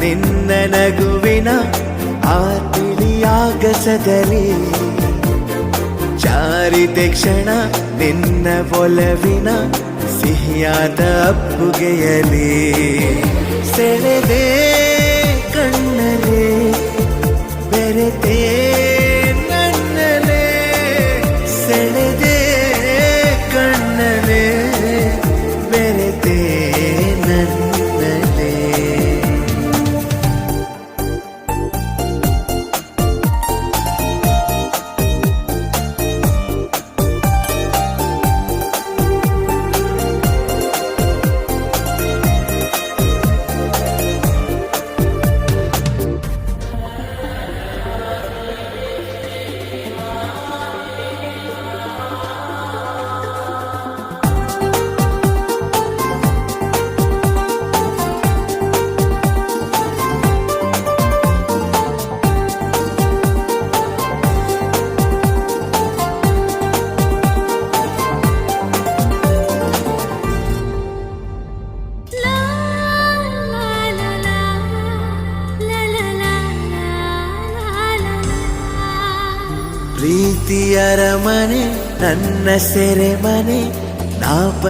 ನಿನ್ನ ನಗುವಿನ ಆ ತಿಳಿಯಾಗಸದಲ್ಲಿ ಜಾರಿದೆ ಕ್ಷಣ ನಿನ್ನ ಒಲವಿನ ಸಿಹಿಯಾದ ಅಪ್ಪುಗೆಯಲಿ ಸೆಳೆದೆ ಕಣ್ಣಲೆ ಬೆರೆತೆ ನನ್ನಲೆ ಸೆಳೆದೆ ಕಣ್ಣಲೆ ಬೆರೆತೆ ನನ್ನಲೆ ಪ್ರೀತಿಯರ ಮನೆ ನನ್ನ ಸೆರೆಮನೆ ನಾ